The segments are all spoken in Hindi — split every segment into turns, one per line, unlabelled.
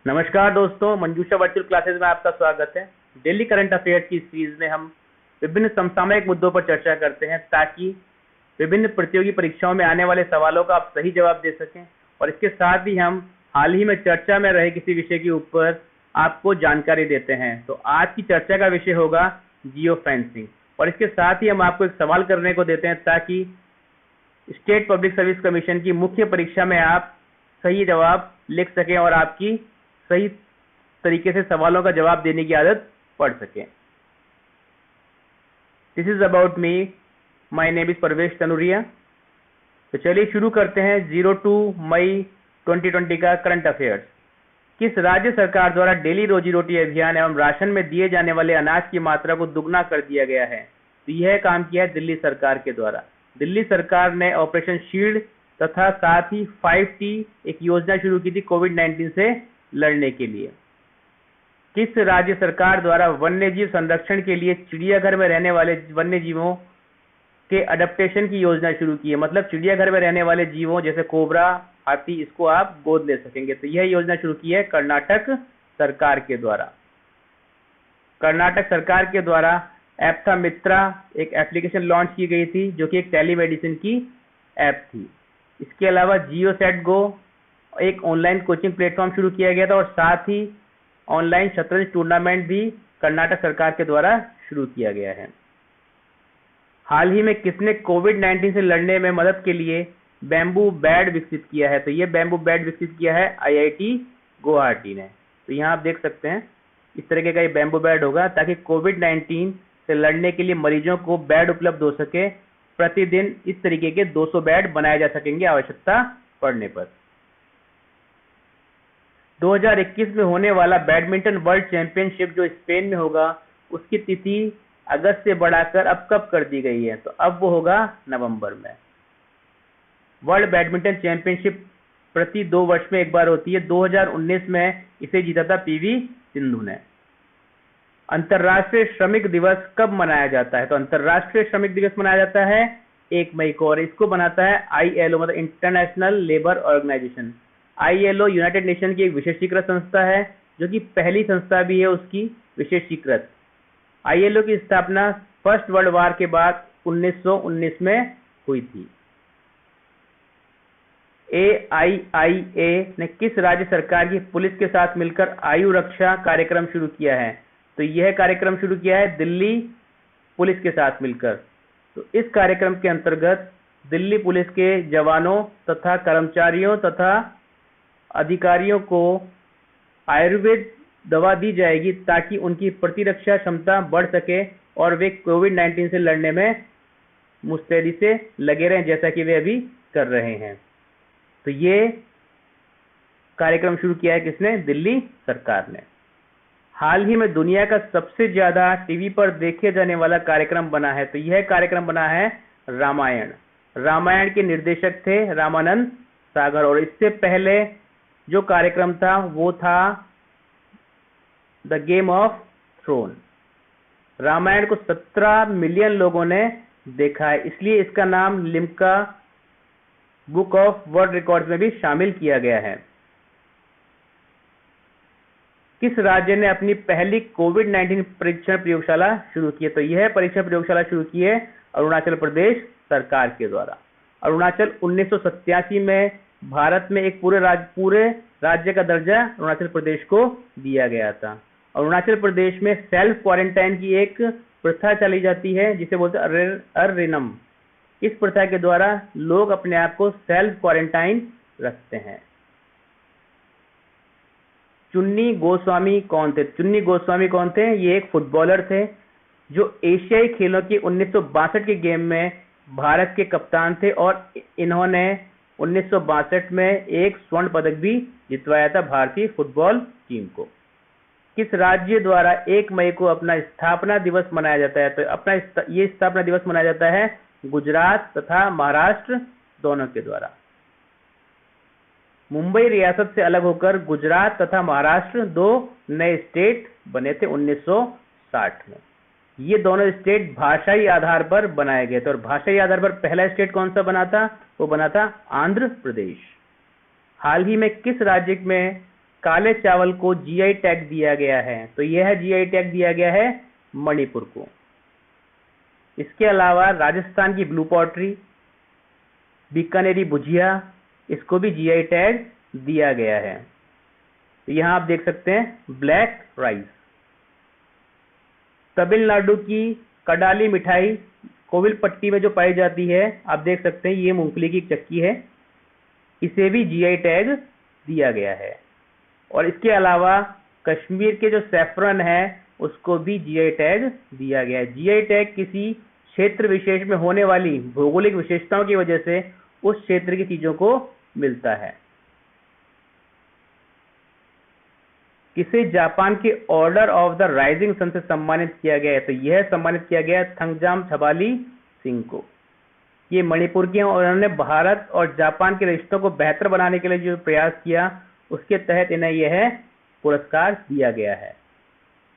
नमस्कार दोस्तों, मंजूषा वर्चुअल क्लासेस में आपका स्वागत है। डेली करंट अफेयर्स की सीरीज में हम विभिन्न समसामयिक मुद्दों पर चर्चा करते हैं ताकि विभिन्न प्रतियोगी परीक्षाओं में आने वाले सवालों का आप सही जवाब दे सकें, और इसके साथ ही हम हाल ही में चर्चा में रहे किसी विषय के ऊपर आपको जानकारी देते हैं। तो आज की चर्चा का विषय होगा जियो फेंसिंग, और इसके साथ ही हम आपको एक सवाल करने को देते हैं ताकि स्टेट पब्लिक सर्विस कमीशन की मुख्य परीक्षा में आप सही जवाब लिख सकें और आपकी सही तरीके से सवालों का जवाब देने की आदत पड़ सके। This is about me, my name is Parvesh Tanuria. तो चलिए शुरू करते हैं 02 मई 2020 का करंट अफेयर्स। किस राज्य सरकार द्वारा डेली रोजी रोटी अभियान एवं राशन में दिए जाने वाले अनाज की मात्रा को दुगना कर दिया गया है? तो यह काम किया है दिल्ली सरकार के द्वारा। दिल्ली सरकार ने ऑपरेशन शील्ड तथा साथ ही 5T एक योजना शुरू की थी कोविड-19 से लड़ने के लिए। किस राज्य सरकार द्वारा वन्यजीव संरक्षण के लिए चिड़ियाघर में रहने वाले वन्यजीवों के अडेप्टेशन की योजना शुरू की है? मतलब चिड़ियाघर में रहने वाले जीवों जैसे कोबरा, हाथी, इसको आप गोद ले सकेंगे। तो यह योजना शुरू की है कर्नाटक सरकार के द्वारा। कर्नाटक सरकार के द्वारा एप्था मित्रा एक एप्लीकेशन लॉन्च की गई थी जो कि एक टेलीमेडिसिन की ऐप थी। इसके अलावा जियो सेट गो एक ऑनलाइन कोचिंग प्लेटफॉर्म शुरू किया गया था, और साथ ही ऑनलाइन शतरंज टूर्नामेंट भी कर्नाटक सरकार के द्वारा शुरू किया गया है। हाल ही में किसने कोविड-19 से लड़ने में मदद के लिए बैम्बू बेड विकसित किया है? तो ये बैम्बू बेड विकसित किया है IIT गुवाहाटी ने। तो यहाँ आप देख सकते हैं इस तरीके का ये बैम्बू बेड होगा ताकि कोविड-19 से लड़ने के लिए मरीजों को बेड उपलब्ध हो सके। प्रतिदिन इस तरीके के 200 बेड बनाए जा सकेंगे आवश्यकता पड़ने पर। 2021 में होने वाला बैडमिंटन वर्ल्ड चैंपियनशिप जो स्पेन में होगा, उसकी तिथि अगस्त से बढ़ाकर अब कब कर दी गई है? तो अब वो होगा नवंबर में। वर्ल्ड बैडमिंटन चैंपियनशिप प्रति 2 वर्ष में एक बार होती है। 2019 में इसे जीता था PV सिंधु ने। अंतर्राष्ट्रीय श्रमिक दिवस कब मनाया जाता है? तो अंतर्राष्ट्रीय श्रमिक दिवस मनाया जाता है 1 मई को, और इसको बनाता है ILO, मतलब international labour organisation. ILO united nation की एक विशेषीकृत संस्था है जो कि पहली संस्था भी है उसकी विशेषीकृत। ILO की स्थापना फर्स्ट वर्ल्ड वॉर के बाद 1919 में हुई थी। AIIA ने किस राज्य सरकार की पुलिस के साथ मिलकर आयु रक्षा कार्यक्रम शुरू किया है? तो यह कार्यक्रम शुरू किया है दिल्ली पुलिस के साथ मिलकर। तो इस कार्यक्रम के अंतर्गत दिल्ली पुलिस के जवानों तथा कर्मचारियों तथा अधिकारियों को आयुर्वेद दवा दी जाएगी ताकि उनकी प्रतिरक्षा क्षमता बढ़ सके और वे कोविड-19 से लड़ने में मुस्तैदी से लगे रहें, जैसा कि वे अभी कर रहे हैं। तो ये कार्यक्रम शुरू किया है किसने? दिल्ली सरकार ने। हाल ही में दुनिया का सबसे ज्यादा टीवी पर देखे जाने वाला कार्यक्रम बना है। तो यह कार्यक्रम बना है रामायण। रामायण के निर्देशक थे रामानंद सागर, और इससे पहले जो कार्यक्रम था वो था the game of throne. Ramayan को 17 मिलियन लोगों ने देखा है, इसलिए इसका नाम Limca book of world records में भी शामिल किया गया है। किस राज्य ने अपनी पहली कोविड-19 परीक्षण प्रयोगशाला शुरू की है? तो यह परीक्षण प्रयोगशाला शुरू की है अरुणाचल प्रदेश सरकार के द्वारा। अरुणाचल 1987 में भारत में एक पूरे राज्य का दर्जा अरुणाचल प्रदेश को दिया गया था। अरुणाचल प्रदेश में सेल्फ क्वारंटाइन की एक प्रथा चली जाती है जिसे बोलते हैं अर्रिनम। इस प्रथा के द्वारा लोग अपने आप को सेल्फ क्वारंटाइन रखते हैं। चुन्नी गोस्वामी कौन थे? चुन्नी गोस्वामी कौन थे? ये एक फुटबॉलर थे जो एशियाई खेलों के 1962 के गेम में भारत के कप्तान थे, और इन्होंने 1962 में एक स्वर्ण पदक भी जितवाया था भारतीय फुटबॉल टीम को। किस राज्य द्वारा 1 मई को अपना स्थापना दिवस मनाया जाता है? तो ये स्थापना दिवस मनाया जाता है गुजरात तथा महाराष्ट्र दोनों के द्वारा। मुंबई रियासत से अलग होकर गुजरात तथा महाराष्ट्र 2 नए स्टेट बने थे 1960 में। ये दोनों स्टेट भाषाई आधार पर बनाए गए थे, और भाषाई आधार पर पहला स्टेट कौन सा बना था? वो बना था आंध्र प्रदेश। हाल ही में किस राज्य में काले चावल को जीआई टैग दिया गया है? तो यह जीआई टैग दिया गया है मणिपुर को। इसके अलावा राजस्थान की ब्लू पॉटरी, बीकानेरी भुजिया, इसको भी जीआई टैग दिया गया है। तो यहाँ आप देख सकते हैं ब्लैक राइस। तमिलनाडु की कडाली मिठाई कोविलपट्टी में जो पाई जाती है, आप देख सकते हैं ये मूंगफली की चक्की है, इसे भी जीआई टैग दिया गया है। और इसके अलावा कश्मीर के जो सैफरन है उसको भी जीआई टैग दिया गया है। जीआई टैग किसी क्षेत्र विशेष में होने वाली भौगोलिक विशेषताओं की वजह से उस क्षेत्र की चीजों को मिलता है। किसे जापान के order of the rising sun से सम्मानित किया गया है? तो यह सम्मानित किया गया थंगजाम छबाली सिंह को। ये मणिपुर के हैं और उन्होंने भारत और जापान के रिश्तों को बेहतर बनाने के लिए जो प्रयास किया उसके तहत इन्हें यह पुरस्कार दिया गया है।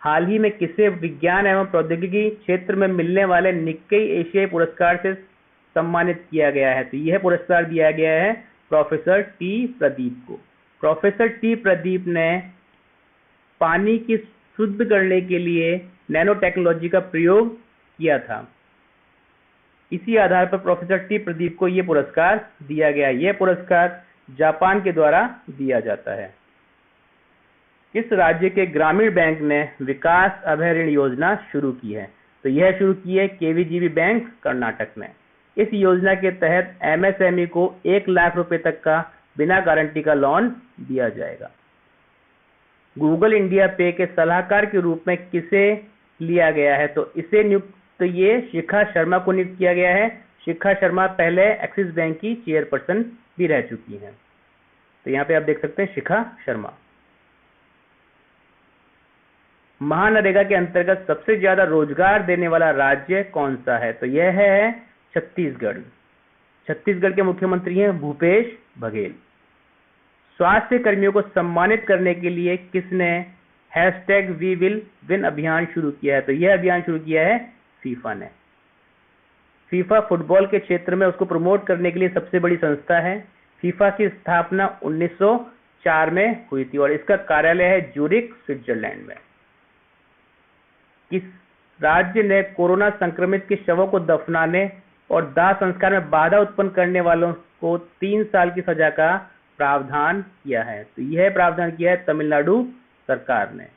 हाल ही में किसे विज्ञान एवं प्रौद्योगिकी क्षेत्र में मिलने वाले निक्केई एशियाई पुरस्कार से सम्मानित किया गया है? तो यह पुरस्कार दिया गया है प्रोफेसर टी प्रदीप को। प्रोफेसर टी प्रदीप ने पानी की शुद्ध करने के लिए नैनो टेक्नोलॉजी का प्रयोग किया था। इसी आधार पर प्रोफेसर टी प्रदीप को यह पुरस्कार दिया गया। यह पुरस्कार जापान के द्वारा दिया जाता है। किस राज्य के ग्रामीण बैंक ने विकास अभय ऋण योजना शुरू की है? तो यह शुरू की है केवीजीबी बैंक कर्नाटक ने। इस योजना के तहत एमएसएमई को 1 लाख रुपए तक का बिना गारंटी का लोन दिया जाएगा। गूगल इंडिया पे के सलाहकार के रूप में किसे लिया गया है? तो इसे नियुक्त ये शिखा शर्मा को नियुक्त किया गया है। शिखा शर्मा पहले एक्सिस बैंक की चेयरपर्सन भी रह चुकी हैं। तो यहाँ पे आप देख सकते हैं शिखा शर्मा। महानरेगा के अंतर्गत सबसे ज्यादा रोजगार देने वाला राज्य कौन सा है? तो यह है छत्तीसगढ़। छत्तीसगढ़ के मुख्यमंत्री हैं भूपेश बघेल। स्वास्थ्य कर्मियों को सम्मानित करने के लिए किसने #वी विल विन अभियान शुरू किया है? तो यह अभियान शुरू किया है फीफा ने। फीफा फुटबॉल के क्षेत्र में उसको प्रमोट करने के लिए सबसे बड़ी संस्था है। फीफा की स्थापना 1904 में हुई थी और इसका कार्यालय है ज्यूरिख, स्विट्जरलैंड में। किस राज्य ने कोरोना संक्रमित के शवों को दफनाने और दाह संस्कार में बाधा उत्पन्न करने वालों को 3 साल की सजा का प्रावधान किया है? तो यह प्रावधान किया है तमिलनाडु सरकार ने।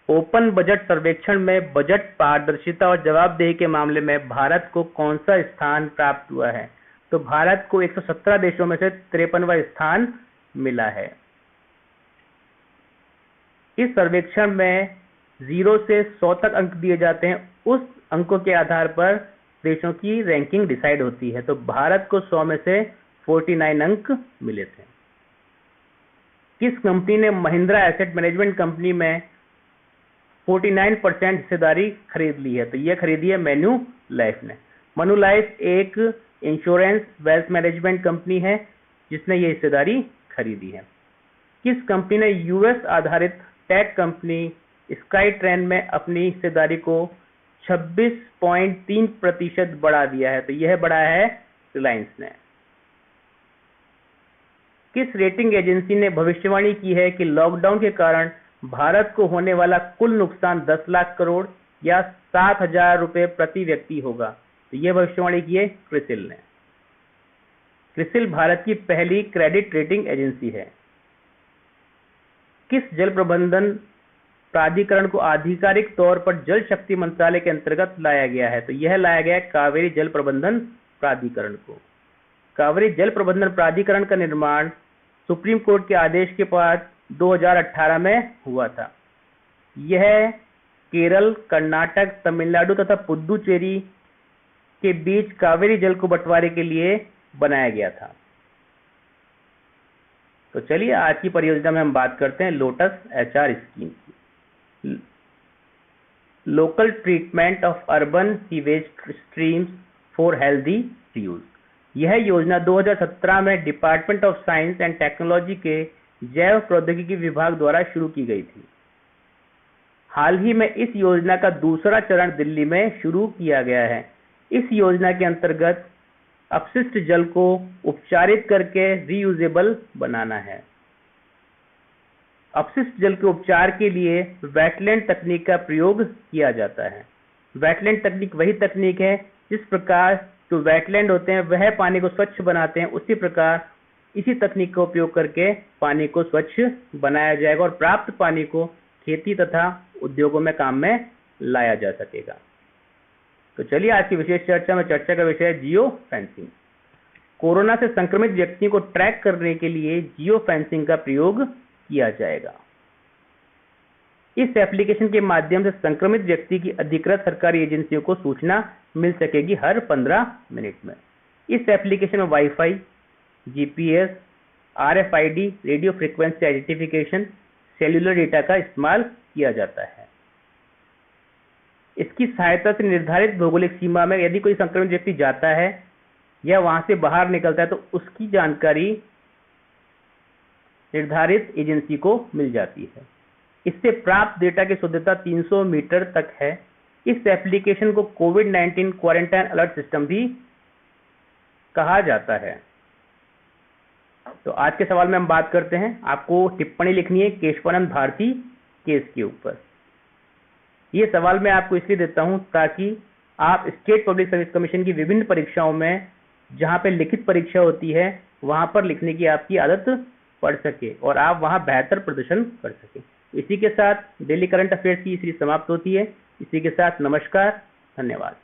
ओपन बजट सर्वेक्षण में बजट पारदर्शिता और जवाबदेही के मामले में भारत को कौन सा स्थान प्राप्त हुआ है? तो भारत को 117 देशों में से 53वां स्थान मिला है। इस सर्वेक्षण में 0 से 100 तक अंक दिए जाते हैं। उस अंकों के आधार पर देशों की रैंकिंग डिसाइड होती है। तो भारत को 100 में से 49 अंक मिले थे। किस कंपनी ने महिंद्रा एसेट मैनेजमेंट कंपनी में 49% हिस्सेदारी खरीद ली है? तो यह खरीदी है मैन्युलाइफ ने। मैन्युलाइफ एक इंश्योरेंस वेल्थ मैनेजमेंट कंपनी है जिसने ये हिस्सेदारी खरीदी है। किस कंपनी ने यूएस आधारित टेक कंपनी स्काई ट्रेन में अपनी हिस्सेदारी को 26.3% बढ़ा दिया है? तो यह बढ़ाया है रिलायंस ने। किस रेटिंग एजेंसी ने भविष्यवाणी की है कि लॉकडाउन के कारण भारत को होने वाला कुल नुकसान 10 लाख करोड़ या 7,000 रुपए प्रति व्यक्ति होगा? तो यह भविष्यवाणी की है क्रिसिल ने। क्रिसिल भारत की पहली क्रेडिट रेटिंग एजेंसी है। किस जल प्रबंधन प्राधिकरण को आधिकारिक तौर पर जल शक्ति मंत्रालय के अंतर्गत लाया गया है? तो यह लाया गया है कावेरी जल प्रबंधन प्राधिकरण को। कावेरी जल प्रबंधन प्राधिकरण का निर्माण सुप्रीम कोर्ट के आदेश के बाद 2018 में हुआ था। यह केरल, कर्नाटक, तमिलनाडु तथा पुदुचेरी के बीच कावेरी जल को बंटवारे के लिए बनाया गया था। तो चलिए आज की परियोजना में हम बात करते हैं लोटस एचआर स्कीम की। Local treatment of urban sewage streams for healthy use. यह योजना 2017 में department of science and technology के जैव प्रौद्योगिकी विभाग द्वारा शुरू की गई थी। हाल ही में इस योजना का दूसरा चरण दिल्ली में शुरू किया गया है। इस योजना के अंतर्गत अपशिष्ट जल को उपचारित करके रीयूजेबल बनाना है। अपशिष्ट जल के उपचार के लिए वेटलैंड तकनीक का प्रयोग किया जाता है। वेटलैंड तकनीक वही तकनीक है जिस प्रकार जो वेटलैंड होते हैं वह पानी को स्वच्छ बनाते हैं, उसी प्रकार इसी तकनीक का उपयोग करके पानी को स्वच्छ बनाया जाएगा और प्राप्त पानी को खेती तथा उद्योगों में काम में लाया जा सकेगा। तो चलिए आज की विशेष चर्चा का विषय है जियो फेंसिंग। कोरोना से संक्रमित व्यक्तियों को ट्रैक करने के लिए जियो फेंसिंग का प्रयोग किया जाएगा। इस एप्लीकेशन के माध्यम से संक्रमित व्यक्ति की अधिकृत सरकारी एजेंसियों को सूचना मिल सकेगी हर 15 मिनट में। इस एप्लीकेशन में wifi, GPS, RFID, radio frequency identification, cellular data का इस्तेमाल किया जाता है। इसकी सहायता से निर्धारित भौगोलिक सीमा में यदि कोई संक्रमित व्यक्ति जाता है या वहां से बाहर निकलता है तो उसकी जानकारी निर्धारित एजेंसी को मिल जाती है। इससे प्राप्त डेटा की शुद्धता 300 मीटर तक है। इस एप्लीकेशन को कोविड-19 क्वारंटाइन अलर्ट सिस्टम भी कहा जाता है। तो आज के सवाल में हम बात करते हैं, आपको टिप्पणी लिखनी है केशवानंद भारती केस के ऊपर। ये सवाल मैं आपको इसलिए देता हूं ताकि आप स्टेट पब्लिक सर्विस कमीशन की विभिन्न परीक्षाओं में जहां पे लिखित परीक्षा होती है वहां पर लिखने की आपकी आदत पड़ सके और आप वहां बेहतर प्रदर्शन कर सके। इसी के साथ डेली करंट अफेयर्स की सीरीज समाप्त होती है। इसी के साथ नमस्कार, धन्यवाद।